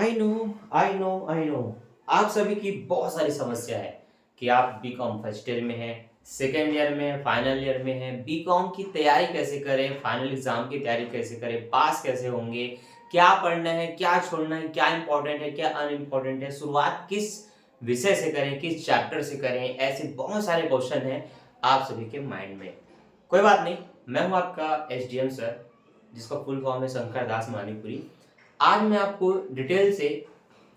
I know आप सभी की बहुत सारी समस्या है कि आप बीकॉम फर्स्ट ईयर में हैं, सेकेंड ईयर में हैं, फाइनल ईयर में हैं। बीकॉम की तैयारी कैसे करें, फाइनल एग्जाम की तैयारी कैसे करें, पास कैसे होंगे, क्या पढ़ना है, क्या छोड़ना है, क्या इंपॉर्टेंट है, क्या अनइम्पॉर्टेंट है, शुरुआत किस विषय से करें, किस चैप्टर से करें। ऐसे बहुत सारे क्वेश्चन हैं आप सभी के माइंड में। कोई बात नहीं, मैं हूं आपका एसडीएम सर, जिसका फुल फॉर्म है शंकर दास मानीपुरी। आज मैं आपको डिटेल से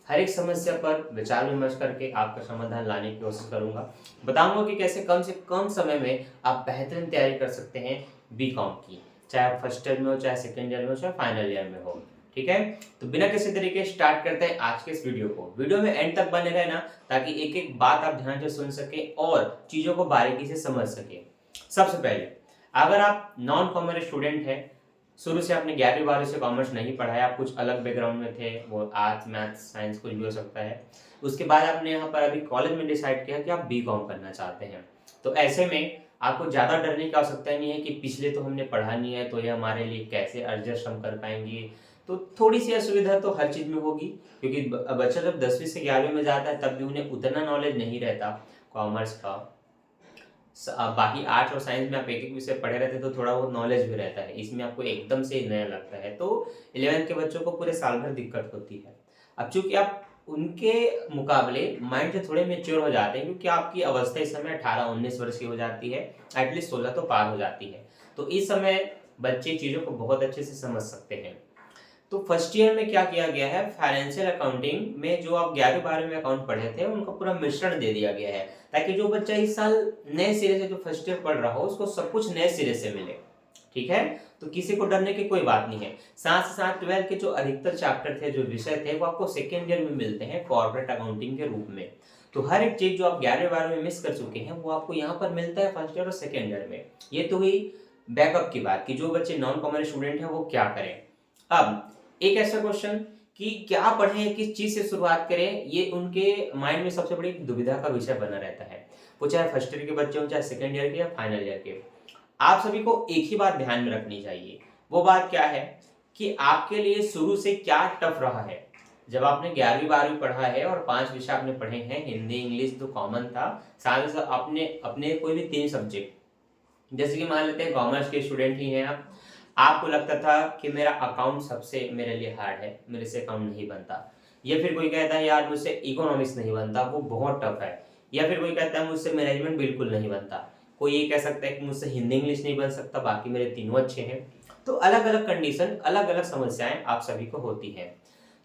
हर एक समस्या पर विचार विमर्श करके आपका समाधान लाने की कोशिश करूंगा। बताऊंगा कि कैसे कम से कम समय में आप बेहतरीन तैयारी कर सकते हैं बीकॉम की, चाहे आप फर्स्ट ईयर में हो, चाहे सेकेंड ईयर में हो, चाहे फाइनल ईयर में हो। ठीक है, तो बिना किसी तरीके स्टार्ट करते हैं आज के इस वीडियो को। वीडियो में एंड तक बने रहना ताकि एक एक बात आप ध्यान से सुन सके और चीजों को बारीकी से समझ सके। सबसे पहले, अगर आप नॉन कॉमर्स स्टूडेंट हैं, शुरू से आपने 11वीं 12वीं से कॉमर्स नहीं पढ़ा है, आप कुछ अलग बैकग्राउंड में थे, वो आर्ट्स मैथ्स साइंस कुछ भी हो सकता है, उसके बाद आपने यहाँ पर अभी कॉलेज में डिसाइड किया कि आप बीकॉम करना चाहते हैं, तो ऐसे में आपको ज़्यादा डरने की आवश्यकता नहीं है कि पिछले तो हमने पढ़ा नहीं है तो ये हमारे लिए कैसे एडजस्ट हम कर पाएंगे। तो थोड़ी सी असुविधा तो हर चीज़ में होगी, क्योंकि बच्चा जब 10वीं से 11वीं में जाता है तब भी उन्हें उतना नॉलेज नहीं रहता कॉमर्स का। बाकी आर्ट्स और साइंस में आप एक एक विषय पढ़े रहते हैं तो थोड़ा बहुत नॉलेज भी रहता है, इसमें आपको एकदम से नया लगता है, तो 11th के बच्चों को पूरे साल भर दिक्कत होती है। अब चूंकि आप उनके मुकाबले माइंड से थोड़े मेच्योर हो जाते हैं, क्योंकि आपकी अवस्था इस समय 18-19 वर्ष की हो जाती है, एटलीस्ट 16 तो पार हो जाती है, तो इस समय बच्चे चीज़ों को बहुत अच्छे से समझ सकते हैं। तो फर्स्ट ईयर में क्या किया गया है, फाइनेंशियल अकाउंटिंग में जो आप 11वीं 12वीं में अकाउंट पढ़े थे उनका पूरा मिश्रण दे दिया गया है, ताकि जो बच्चा इस साल नए सिरे से जो फर्स्ट ईयर पढ़ रहा हो उसको सब कुछ नए सिरे से मिले। ठीक है, तो किसी को डरने की कोई बात नहीं है। साथ ही साथ 12th के जो अधिकतर चैप्टर थे, जो विषय थे, वो आपको सेकेंड ईयर में मिलते हैं कॉर्पोरेट अकाउंटिंग के रूप में। तो हर एक चीज जो आप 11वीं 12वीं में मिस कर चुके हैं वो आपको यहाँ पर मिलता है फर्स्ट ईयर और सेकेंड ईयर में। ये तो हुई बैकअप की बात कि जो बच्चे नॉन कॉमर्स स्टूडेंट हैं वो क्या करें। अब एक ऐसा क्वेश्चन कि क्या पढ़ें, किस चीज से शुरुआत करें, ये उनके माइंड में सबसे बड़ी दुविधा का विषय बना रहता है। वो चाहे फर्स्ट ईयर के बच्चे हों, चाहे सेकेंड ईयर के या फाइनल ईयर के। आप सभी को एक ही बात ध्यान में रखनी चाहिए। वो बात क्या है कि आपके लिए शुरू से क्या टफ रहा है। जब आपने 11वीं 12वीं पढ़ा है और 5 विषय आपने पढ़े हैं, हिंदी इंग्लिश तो कॉमन था, साथ ही साथ आपने अपने कोई भी 3 सब्जेक्ट, जैसे कि मान लेते हैं कॉमर्स के स्टूडेंट ही हैं आप, आपको लगता था कि मेरा अकाउंट सबसे मेरे लिए हार्ड है, मेरे से अकाउंट नहीं बनता, या फिर कोई कहता है यार मुझसे इकोनॉमिक्स नहीं बनता, वो बहुत टफ है, या फिर कोई कहता है मुझसे मैनेजमेंट बिल्कुल नहीं बनता, कोई ये कह सकता है कि मुझसे हिंदी इंग्लिश नहीं बन सकता, बाकी मेरे तीनों अच्छे हैं। तो अलग अलग कंडीशन, अलग अलग समस्याएं आप सभी को होती हैं।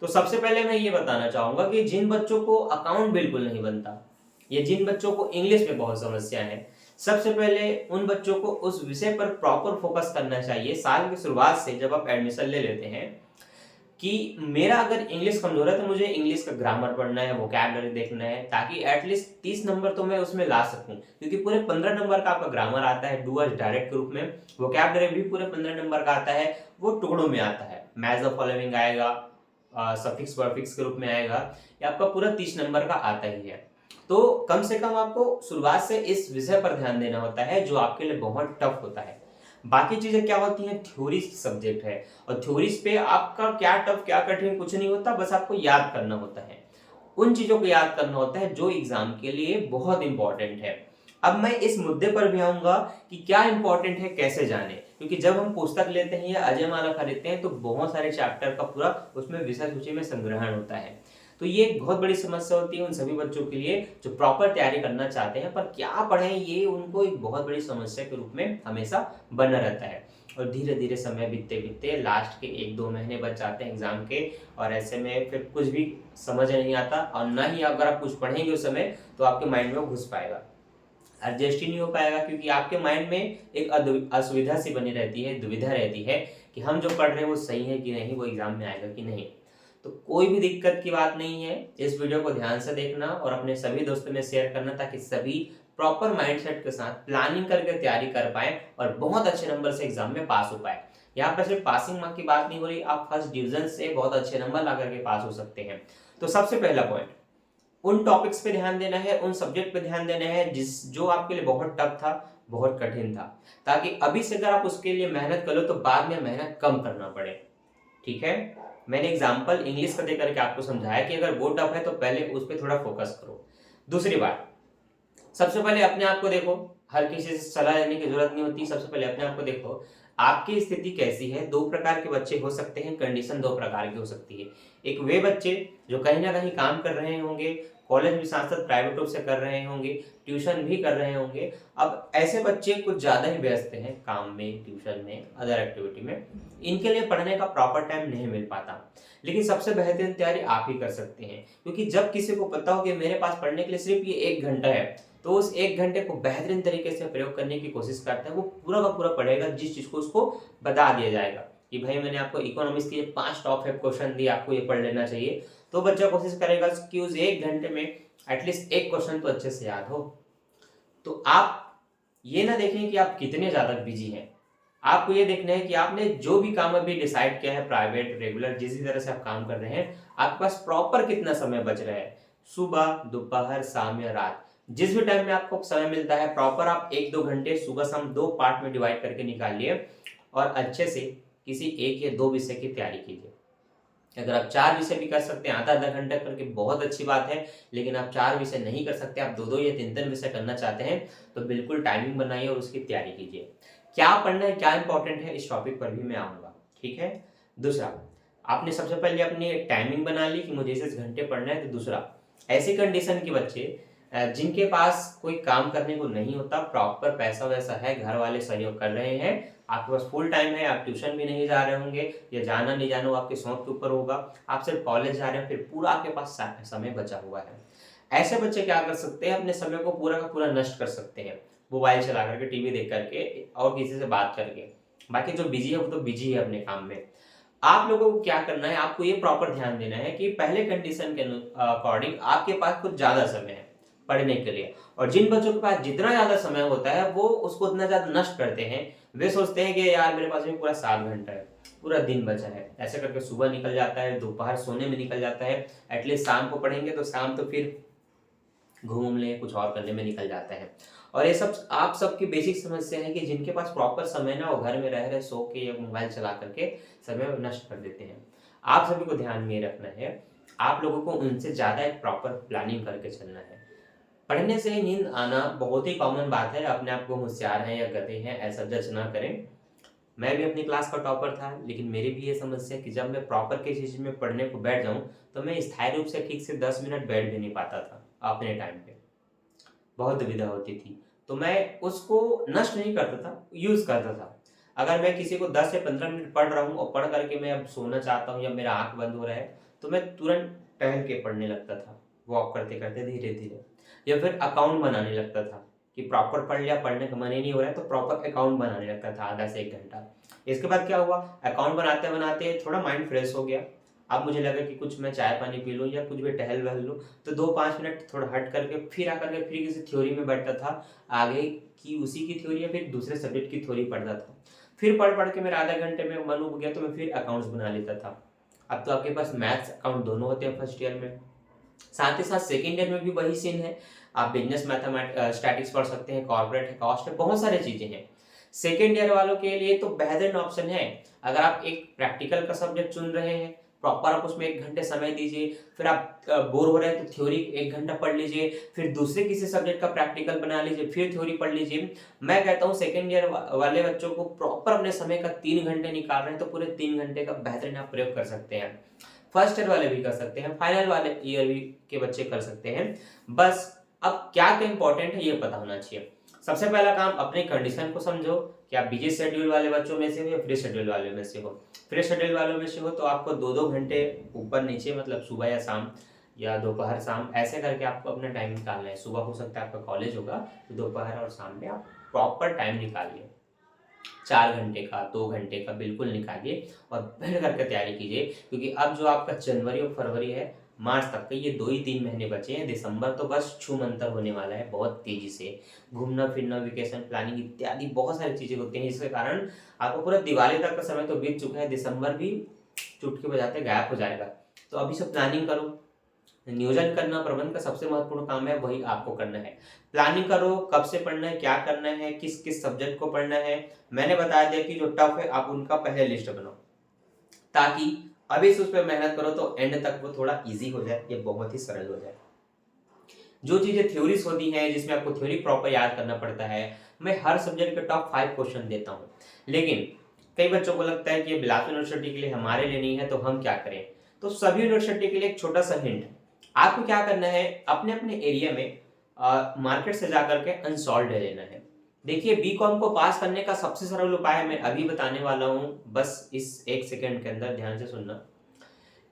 तो सबसे पहले मैं ये बताना चाहूंगा कि जिन बच्चों को अकाउंट बिल्कुल नहीं बनता या जिन बच्चों को इंग्लिश में बहुत समस्या है, सबसे पहले उन बच्चों को उस विषय पर प्रॉपर फोकस करना चाहिए साल की शुरुआत से। जब आप एडमिशन ले लेते हैं कि मेरा अगर इंग्लिश कमजोर है तो मुझे इंग्लिश का ग्रामर पढ़ना है, वोकैबुलरी देखना है, ताकि एटलीस्ट 30 नंबर तो मैं उसमें ला सकूं, क्योंकि पूरे 15 नंबर का आपका ग्रामर आता है डूअर्स डायरेक्ट के रूप में, वोकैबुलरी भी पूरे 15 नंबर का आता है, वो टुकड़ों में आता है, मैच द फॉलोइंग आएगा, सफिक्स परफिक्स के रूप में आएगा, ये आपका पूरा 30 नंबर का आता ही है। तो कम से कम आपको शुरुआत से इस विषय पर ध्यान देना होता है जो आपके लिए बहुत टफ होता है। बाकी चीजें क्या होती हैं, थ्योरी सब्जेक्ट है, और थ्योरीज पे आपका क्या टफ क्या कठिन कुछ नहीं होता, बस आपको याद करना होता है, उन चीजों को याद करना होता है जो एग्जाम के लिए बहुत इंपॉर्टेंट है। अब मैं इस मुद्दे पर भी आऊंगा कि क्या इंपॉर्टेंट है, कैसे जाने, क्योंकि जब हम पुस्तक लेते हैं या अजय माला खरीदते हैं तो बहुत सारे चैप्टर का पूरा उसमें विषय सूची में संग्रहण होता है। तो ये एक बहुत बड़ी समस्या होती है उन सभी बच्चों के लिए जो प्रॉपर तैयारी करना चाहते हैं, पर क्या पढ़ें ये उनको एक बहुत बड़ी समस्या के रूप में हमेशा बना रहता है। और धीरे धीरे समय बीतते बीतते लास्ट के 1-2 महीने बच जाते हैं एग्जाम के, और ऐसे में फिर कुछ भी समझ नहीं आता, और ना ही अगर आप कुछ पढ़ेंगे उस समय तो आपके माइंड में वो घुस पाएगा, एडजस्ट ही नहीं हो पाएगा, क्योंकि आपके माइंड में एक असुविधा सी बनी रहती है, दुविधा रहती है कि हम जो पढ़ रहे हैं वो सही है कि नहीं, वो एग्जाम में आएगा कि नहीं। तो कोई भी दिक्कत की बात नहीं है, इस वीडियो को ध्यान से देखना और अपने सभी दोस्तों में शेयर करना, ताकि सभी प्रॉपर माइंडसेट के साथ प्लानिंग करके तैयारी कर पाए और बहुत अच्छे नंबर से एग्जाम में पास हो पाए। यहाँ पर सिर्फ पासिंग मार्क की बात नहीं हो रही, आप फर्स्ट डिवीजन से बहुत अच्छे नंबर ला करके पास हो सकते हैं। तो सबसे पहला पॉइंट, उन टॉपिक्स पे ध्यान देना है, उन सब्जेक्ट पे ध्यान देना है जो आपके लिए बहुत टफ था, बहुत कठिन था, ताकि अभी से अगर आप उसके लिए मेहनत करो तो बाद में मेहनत कम करना पड़े। ठीक है, मैंने एग्जाम्पल इंग्लिश का दे करके आपको समझाया कि अगर वो टफ है तो पहले उस पर थोड़ा फोकस करो। दूसरी बात, सबसे पहले अपने आप को देखो, हर किसी से सलाह लेने की जरूरत नहीं होती। सबसे पहले अपने आप को देखो, आपकी स्थिति कैसी है। दो प्रकार के बच्चे हो सकते हैं, कंडीशन दो प्रकार की हो सकती है। एक वे बच्चे जो कहीं ना कहीं काम कर रहे होंगे, कॉलेज भी साथ साथ प्राइवेट रूप से कर रहे होंगे, ट्यूशन भी कर रहे होंगे। अब ऐसे बच्चे कुछ ज्यादा ही व्यस्त हैं काम में, ट्यूशन में, अदर एक्टिविटी में, इनके लिए पढ़ने का प्रॉपर टाइम नहीं मिल पाता। लेकिन सबसे बेहतरीन तैयारी आप ही कर सकते हैं, क्योंकि जब किसी को पता हो कि मेरे पास पढ़ने के लिए सिर्फ ये 1 घंटा है, तो उस 1 घंटे को बेहतरीन तरीके से प्रयोग करने की कोशिश करता है। वो पूरा का पूरा पढ़ेगा, जिस चीज को उसको बता दिया जाएगा कि भाई मैंने आपको इकोनॉमिक्स के 5 टॉप 5 क्वेश्चन दिए, आपको ये पढ़ लेना चाहिए, तो बच्चा कोशिश करेगा कि उस 1 घंटे में एटलीस्ट एक क्वेश्चन तो अच्छे से याद हो। तो आप ये ना देखें कि आप कितने ज्यादा बिजी हैं, आपको ये देखना है कि आपने जो भी काम अभी डिसाइड किया है, प्राइवेट रेगुलर जिस भी तरह से आप काम कर रहे हैं, आपके पास प्रॉपर कितना समय बच रहा है। सुबह, दोपहर, शाम या रात, जिस भी टाइम में आपको समय मिलता है, प्रॉपर आप 1-2 घंटे सुबह शाम 2 पार्ट में डिवाइड करके निकालिए और अच्छे से किसी 1 या 2 विषय की तैयारी कीजिए। अगर आप 4 विषय भी कर सकते हैं आधा आधा घंटा करके, बहुत अच्छी बात है। लेकिन आप 4 विषय नहीं कर सकते, आप 2-2 या 3-3 विषय करना चाहते हैं, तो बिल्कुल टाइमिंग बनाइए और उसकी तैयारी कीजिए। क्या पढ़ना है, क्या इंपॉर्टेंट है, इस टॉपिक पर भी मैं आऊंगा, ठीक है। दूसरा, आपने सबसे पहले अपनी टाइमिंग बना ली कि मुझे इस घंटे पढ़ना है। तो दूसरा, ऐसी कंडीशन के बच्चे जिनके पास कोई काम करने को नहीं होता, प्रॉपर पैसा वैसा है, घर वाले सहयोग कर रहे हैं, आपके पास फुल टाइम है, आप ट्यूशन भी नहीं जा रहे होंगे, या जाना नहीं जाना वो आपके शौक के ऊपर होगा, आप सिर्फ कॉलेज जा रहे हैं, फिर पूरा आपके पास समय बचा हुआ है। ऐसे बच्चे क्या कर सकते हैं, अपने समय को पूरा का पूरा नष्ट कर सकते हैं, मोबाइल चला करके, टीवी देख करके और किसी से बात करके। बाकी जो बिजी है वो तो बिजी है अपने काम में। आप लोगों को क्या करना है, आपको ये प्रॉपर ध्यान देना है कि पहले कंडीशन के अकॉर्डिंग आपके पास कुछ ज्यादा समय है पढ़ने के लिए, और जिन बच्चों के पास जितना ज्यादा समय होता है वो उसको उतना ज्यादा नष्ट करते हैं। वे सोचते हैं कि यार मेरे पास में पूरा 7 घंटा है, पूरा दिन बचा है, ऐसे करके सुबह निकल जाता है, दोपहर सोने में निकल जाता है, एटलीस्ट शाम को पढ़ेंगे तो शाम तो फिर घूम ले कुछ और करने में निकल जाता है। और ये सब आप सबकी बेसिक समस्या है कि जिनके पास प्रॉपर समय ना, वो घर में रह रहे सो के या मोबाइल चला करके समय नष्ट कर देते हैं। आप सभी को ध्यान में रखना है, आप लोगों को उनसे ज्यादा एक प्रॉपर प्लानिंग करके चलना है। पढ़ने से नींद आना बहुत ही कॉमन बात है, अपने आप को होशियार हैं या गधे हैं ऐसा जज ना करें। मैं भी अपनी क्लास का टॉपर था, लेकिन मेरी भी ये समस्या है कि जब मैं प्रॉपर किसी चीज में पढ़ने को बैठ जाऊं, तो मैं स्थायी रूप से ठीक से 10 मिनट बैठ भी नहीं पाता था अपने टाइम पे, बहुत दुविधा होती थी। तो मैं उसको नष्ट नहीं करता था, यूज करता था। अगर मैं किसी को 10 से 15 मिनट पढ़ रहा हूँ और पढ़ करके मैं अब सोना चाहता हूँ या मेरा आंख बंद हो रहा है, तो मैं तुरंत टहल के पढ़ने लगता था, वॉक करते करते धीरे धीरे, या फिर अकाउंट बनाने लगता था कि प्रॉपर पढ़ लिया, पढ़ने का मन ही नहीं हो रहा है तो प्रॉपर अकाउंट बनाने लगता था आधा से 1 घंटा। इसके बाद क्या हुआ, अकाउंट बनाते बनाते थोड़ा माइंड फ्रेश हो गया। अब मुझे लगा कि कुछ मैं चाय पानी पी लूँ या कुछ भी टहल वहल लूँ, तो 2-5 मिनट थोड़ा हट करके फिर आकर के फिर किसी थ्योरी में बैठता था, आगे की उसी की थ्योरी या फिर दूसरे सब्जेक्ट की थ्योरी पढ़ता था। फिर पढ़ पढ़ के मेरा आधा घंटे में मन उब गया तो मैं फिर अकाउंट्स बना लेता था। अब तो आपके पास मैथ्स अकाउंट दोनों होते हैं फर्स्ट ईयर में, साथ ही साथ सेकेंड ईयर में भी वही सीन है। आप बिजनेस मैथमेटिक्स स्टैटिक्स पढ़ सकते हैं, कॉर्पोरेट है, कॉस्ट है, बहुत सारी चीजें हैं। सेकेंड ईयर वालों के लिए तो बेहतरीन ऑप्शन है, अगर आप एक प्रैक्टिकल का सब्जेक्ट चुन रहे हैं, प्रॉपर आप उसमें 1 घंटे समय दीजिए, फिर आप बोर हो रहे हैं तो थ्योरी 1 घंटा पढ़ लीजिए, फिर दूसरे किसी सब्जेक्ट का प्रैक्टिकल बना लीजिए, फिर थ्योरी पढ़ लीजिए। मैं कहता हूँ सेकेंड ईयर वाले बच्चों को प्रॉपर अपने समय का 3 घंटे निकाल रहे हैं तो पूरे 3 घंटे का बेहतरीन आप प्रयोग कर सकते हैं। फर्स्ट ईयर वाले भी कर सकते हैं, फाइनल वाले ईयर भी के बच्चे कर सकते हैं। बस अब क्या क्या इंपॉर्टेंट है ये पता होना चाहिए। सबसे पहला काम, अपनी कंडीशन को समझो कि आप बिजी शेड्यूल वाले बच्चों में से हो या फ्री शेड्यूल वाले में से हो। फ्री शेड्यूल वालों में से हो तो आपको 2-2 घंटे ऊपर नीचे, मतलब सुबह या शाम या दोपहर शाम, ऐसे करके आपको अपना टाइम निकालना है। सुबह हो सकता है आपका कॉलेज होगा, तो दोपहर और शाम में आप प्रॉपर टाइम निकालिए, 4 घंटे का, 2 घंटे का बिल्कुल निकालिए और बैठ करके तैयारी कीजिए। क्योंकि अब जो आपका जनवरी और फरवरी है, मार्च तक के ये 2 ही 3 महीने बचे हैं, दिसंबर तो बस छूमंतर होने वाला है बहुत तेजी से। घूमना फिरना, वेकेशन प्लानिंग इत्यादि बहुत सारी चीजें होती हैं, जिसके कारण आपको पूरा दिवाली तक का समय तो बीत चुका है, दिसंबर भी चुटकी बजाते गायब हो जाएगा। तो अभी से प्लानिंग करो, नियोजन करना प्रबंध का सबसे महत्वपूर्ण काम है, वही आपको करना है। प्लानिंग करो, कब से पढ़ना है, क्या करना है, किस किस सब्जेक्ट को पढ़ना है। मैंने बता दिया कि जो टफ है आप उनका पहले लिस्ट बनाओ, ताकि अभी से उस पर मेहनत करो तो एंड तक वो थोड़ा इजी हो जाए, ये बहुत ही सरल हो जाए। जो चीजें थ्योरीज होती हैं जिसमें आपको थ्योरी प्रॉपर याद करना पड़ता है, मैं हर सब्जेक्ट के टॉप 5 क्वेश्चन देता हूँ। लेकिन कई बच्चों को लगता है कि ये बिलासपुर यूनिवर्सिटी के लिए हमारे लिए नहीं है तो हम क्या करें। तो सभी यूनिवर्सिटी के लिए एक छोटा सा हिंट, आपको क्या करना है, अपने अपने एरिया में मार्केट से जाकर के अनसॉल्व ले लेना है। देखिए बीकॉम को पास करने का सबसे सरल उपाय मैं अभी बताने वाला हूँ, बस इस 1 सेकंड के अंदर ध्यान से सुनना।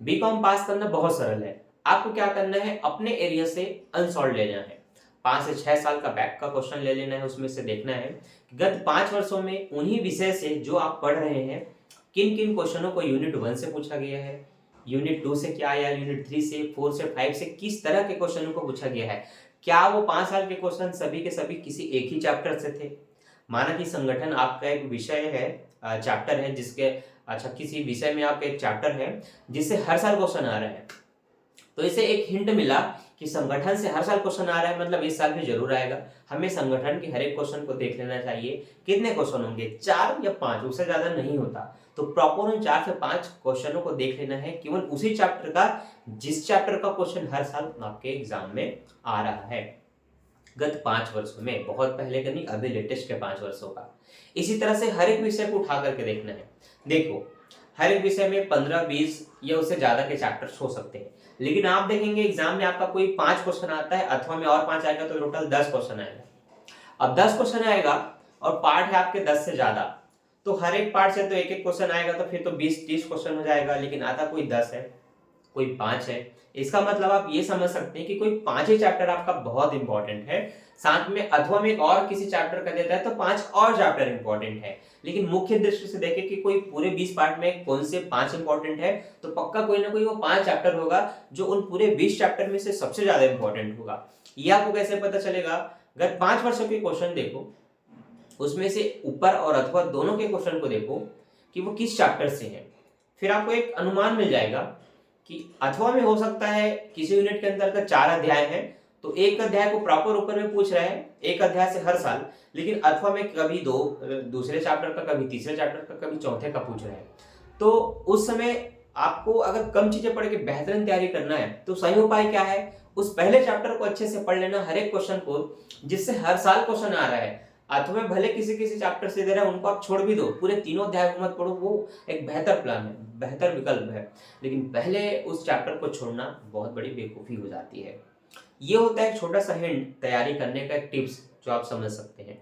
बीकॉम पास करना बहुत सरल है। आपको क्या करना है, अपने एरिया से अनसॉल्व लेना है। 5 से 6 साल का बैक का क्वेश्चन ले लेना है, उसमें से देखना है कि गत 5 वर्षों में उन्हीं विषय से जो आप पढ़ रहे हैं किन किन क्वेश्चनों को यूनिट 1 से पूछा गया है, यूनिट 2 से क्या आया, यूनिट 3 से, 4 से, 5 से किस तरह के क्वेश्चनों को पूछा गया है। क्या वो 5 साल के क्वेश्चन सभी के सभी किसी एक ही चैप्टर से थे। माना कि संगठन आपका एक विषय है, चैप्टर है जिसके, अच्छा किसी विषय में आपका एक चैप्टर है जिससे हर साल क्वेश्चन आ रहा है, तो इसे एक हिंट मिला कि संगठन से हर साल क्वेश्चन आ रहा है, मतलब इस साल भी जरूर आएगा। हमें संगठन के हर एक क्वेश्चन को देख लेना चाहिए। कितने क्वेश्चन होंगे, 4 या 5, उससे ज्यादा नहीं होता। तो प्रॉपर उन 4 से 5 क्वेश्चनों को देख लेना है, केवल उसी चैप्टर का जिस चैप्टर का क्वेश्चन हर साल आपके एग्जाम में आ रहा है गत 5 वर्षों में, बहुत पहले का नहीं, अभी लेटेस्ट के 5 वर्षों का। इसी तरह से हर एक विषय को उठा करके देखना है। देखो हर एक विषय में 15-20 या उससे ज्यादा के चैप्टर्स हो सकते हैं, लेकिन आप देखेंगे एग्जाम में आपका कोई 5 क्वेश्चन आता है अथवा में और 5 आएगा तो टोटल 10 क्वेश्चन आएगा। अब 10 क्वेश्चन आएगा और पार्ट है आपके 10 से ज्यादा, तो हर एक पार्ट से तो एक एक क्वेश्चन आएगा, तो फिर तो 20-30 क्वेश्चन हो जाएगा। लेकिन आता कोई 10 है, कोई 5 है, इसका मतलब आप ये समझ सकते हैं कि कोई 5 ही चैप्टर आपका बहुत इंपॉर्टेंट है, साथ में अथवा में एक और किसी चैप्टर का देता है तो 5 और चैप्टर इंपॉर्टेंट है। लेकिन मुख्य दृष्टि से देखें कि कोई पूरे 20 पार्ट में कौन से 5 इंपॉर्टेंट है, तो पक्का कोई ना कोई वो 5 चैप्टर होगा जो उन पूरे 20 चैप्टर में से सबसे ज्यादा इंपॉर्टेंट होगा। ये आपको कैसे पता चलेगा, अगर 5 वर्षों के क्वेश्चन देखो, उसमें से ऊपर और अथवा दोनों के क्वेश्चन को देखो कि वो किस चैप्टर से है, फिर आपको एक अनुमान मिल जाएगा कि अथवा में हो सकता है किसी यूनिट के अंदर का 4 अध्याय है, तो एक अध्याय को प्रॉपर ऊपर में पूछ रहा है, एक अध्याय से हर साल, लेकिन अथवा में कभी दूसरे चैप्टर का, कभी तीसरे चैप्टर का, कभी चौथे का पूछ रहा है। तो उस समय आपको अगर कम चीजें पढ़ के बेहतरीन तैयारी करना है तो सही उपाय क्या है, उस पहले चैप्टर को अच्छे से पढ़ लेना, हर एक क्वेश्चन को जिससे हर साल क्वेश्चन आ रहा है। अथवा भले किसी किसी चैप्टर से दे रहा है, उनको आप छोड़ भी दो, पूरे तीनों अध्याय को मत पढ़ो, वो एक बेहतर प्लान है, बेहतर विकल्प है। लेकिन पहले उस चैप्टर को छोड़ना बहुत बड़ी बेवकूफ़ी हो जाती है। ये होता है एक छोटा सा हिंट तैयारी करने का, एक टिप्स जो आप समझ सकते हैं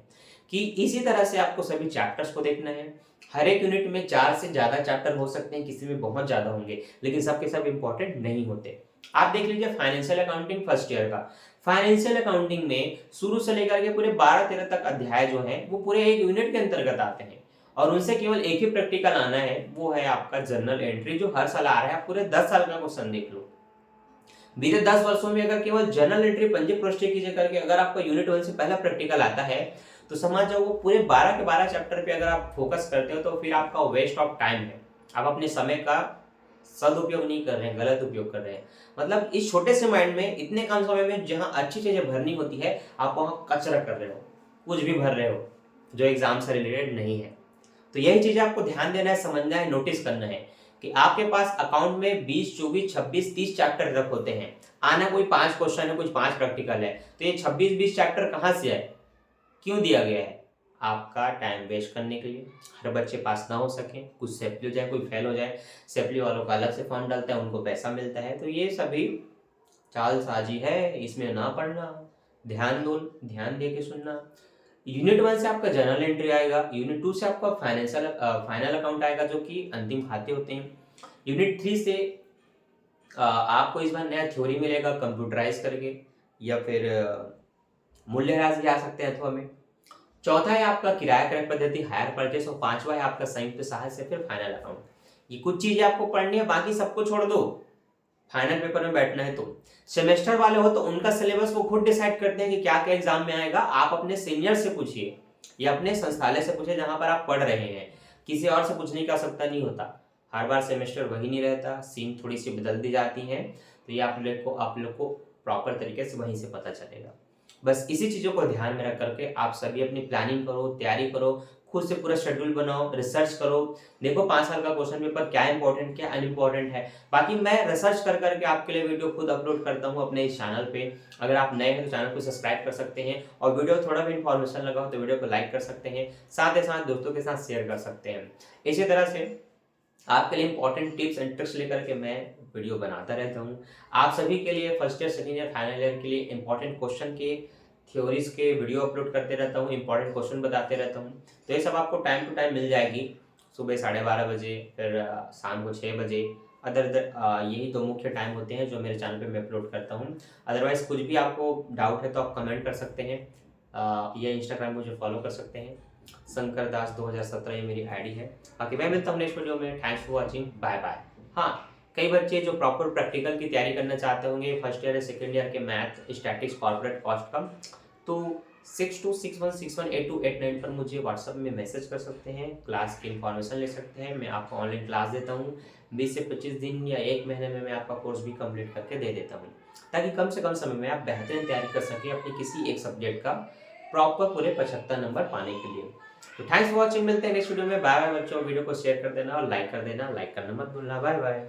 कि इसी तरह से आपको सभी चैप्टर्स को देखना है। हर एक यूनिट में 4 से ज्यादा चैप्टर हो सकते हैं, किसी में बहुत ज्यादा होंगे, लेकिन सबके सब इंपॉर्टेंट नहीं होते। आप देख लीजिए फाइनेंशियल अकाउंटिंग फर्स्ट ईयर का, फाइनेंशियल अकाउंटिंग में शुरू से लेकर के पूरे 12-13 तक अध्याय जो है वो पूरे एक यूनिट के अंतर्गत आते हैं, और उनसे केवल एक ही प्रैक्टिकल आना है, वो है आपका जर्नल एंट्री जो हर साल आ रहा है। आप पूरे 10 साल का क्वेश्चन देख लो, बीते 10 वर्षों में अगर केवल जर्नल एंट्री पंजी पृष्ठीय कीजिए करके अगर आपका यूनिट 1 से पहला प्रैक्टिकल आता है, तो समझ जाओ वो पूरे 12 के 12 चैप्टर पे अगर आप फोकस करते हो तो फिर आपका वेस्ट ऑफ टाइम है, आप अपने समय का सदुपयोग नहीं कर रहे हैं, गलत उपयोग कर रहे हैं। मतलब इस छोटे से माइंड में, इतने कम समय में जहां अच्छी चीजें भरनी होती है, आप वहां कचरा कर रहे हो, कुछ भी भर रहे हो जो एग्जाम से रिलेटेड नहीं है। तो यही चीज आपको ध्यान देना है, समझना है, नोटिस करना है कि आपके पास अकाउंट में 20, 24, 26, 30 चैप्टर तक होते हैं, आना कोई 5 क्वेश्चन है, कुछ 5 प्रैक्टिकल है, तो ये 26-20 चैप्टर कहाँ से आए, क्यों दिया गया है, आपका टाइम वेस्ट करने के लिए, हर बच्चे पास ना हो सके, कुछ सेफ्ली हो जाए, कोई फेल हो जाए, सेफ्ली वालों का अलग से फॉर्म डालता है, उनको पैसा मिलता है। तो ये सभी चालसाजी है, इसमें ना पढ़ना, ध्यान दे के सुनना। यूनिट 1 से आपका जर्नल एंट्री आएगा, यूनिट 2 से आपका फाइनल अकाउंट आएगा जो कि अंतिम खाते होते हैं, यूनिट 3 से आपको इस बार नया थ्योरी मिलेगा कंप्यूटराइज करके, या फिर मूल्यह्रास भी आ सकते हैं अथवा में। चौथा है आपका किराया क्रय पद्धति, हायर परचेस, और 5वां है आपका संयुक्त सहायक, फिर फाइनल अकाउंट। ये कुछ चीजें आपको पढ़नी है, बाकी सबको छोड़ दो, फाइनल पेपर में बैठना है। तो सेमेस्टर वाले हो तो उनका सिलेबस वो खुद डिसाइड करते हैं कि क्या क्या एग्जाम में आएगा। आप अपने सीनियर से पूछिए या अपने संस्थालय से पूछिए जहां पर आप पढ़ रहे हैं, किसी और से पूछने की आवश्यकता नहीं होता। हर बार सेमेस्टर वही नहीं रहता, सीन थोड़ी सी बदल दी जाती है, तो ये आप लोग को प्रॉपर तरीके से वहीं से पता चलेगा। बस इसी चीज़ों को ध्यान में रख करके आप सभी अपनी प्लानिंग करो, तैयारी करो, खुद से पूरा शेड्यूल बनाओ, रिसर्च करो, देखो 5 साल का क्वेश्चन पेपर क्या इंपॉर्टेंट क्या अनइम्पोर्टेंट है। बाकी मैं रिसर्च कर करके आपके लिए वीडियो खुद अपलोड करता हूँ अपने इस चैनल पे। अगर आप नए हैं तो चैनल को सब्सक्राइब कर सकते हैं, और वीडियो थोड़ा भी इन्फॉर्मेशन लगा हो तो वीडियो को लाइक कर सकते हैं, साथ ही साथ दोस्तों के साथ शेयर कर सकते हैं। इसी तरह से आपके लिए इंपॉर्टेंट टिप्स एंड ट्रिक्स लेकर के मैं वीडियो बनाता रहता हूँ। आप सभी के लिए first year, second year, final year के लिए इंपॉर्टेंट क्वेश्चन के थ्योरीज के वीडियो अपलोड करते रहता हूँ, इंपॉर्टेंट क्वेश्चन बताते रहता हूँ। तो ये सब आपको टाइम टू टाइम मिल जाएगी, सुबह 12:30 बजे, फिर शाम को 6 बजे। अदर यही 2 मुख्य टाइम होते हैं जो मेरे चैनल पे मैं अपलोड करता हूँ। अदरवाइज़ कुछ भी आपको डाउट है तो आप कमेंट कर सकते हैं, या इंस्टाग्राम मुझे फॉलो कर सकते हैं। शंकर दास 2017 ये मेरी आईडी है। बाकी मैं मिलता हूँ नेक्स्ट वीडियो में। Thanks for watching, bye bye. हाँ, कई बच्चे जो प्रॉपर प्रैक्टिकल की तैयारी करना चाहते होंगे फर्स्ट ईयर या सेकंड ईयर के मैथ, स्टैटिक्स, कॉर्पोरेट कॉस्ट का, तो 6261618289 पर मुझे व्हाट्सएप में मैसेज कर सकते हैं, क्लास की इन्फॉर्मेशन ले सकते हैं। मैं आपको ऑनलाइन क्लास देता हूँ, 20 से 25 दिन या 1 महीने में मैं आपका कोर्स भी कंप्लीट करके दे देता हूँ, ताकि कम से कम समय में आप बेहतरीन तैयारी कर सकें अपने किसी एक सब्जेक्ट का प्रॉपर पूरे 75 नंबर पाने के लिए। तो थैंक्स फॉर वॉचिंग, मिलते हैं नेक्स्ट वीडियो में। बाय बाय बच्चों, वीडियो को शेयर कर देना और लाइक कर देना, लाइक करना मत भूलना। Bye bye.